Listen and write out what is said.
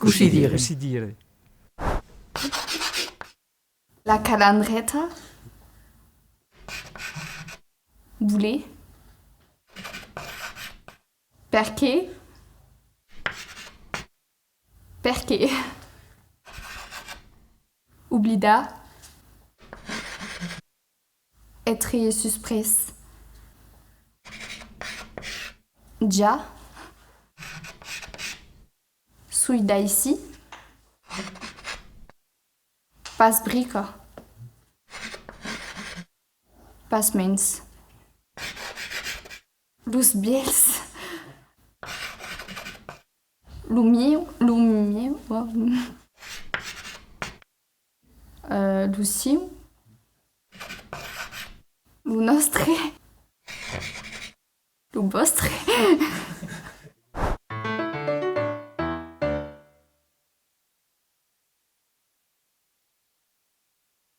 Così dire. Così dire. La calandretta. Boulet. Perché. Perché. Oblida. Être suspres. Già. Sui da ici. Pas brica. Pas mens. Lus biels. Lumio. Lucio. Lu nostre. Lu vostre.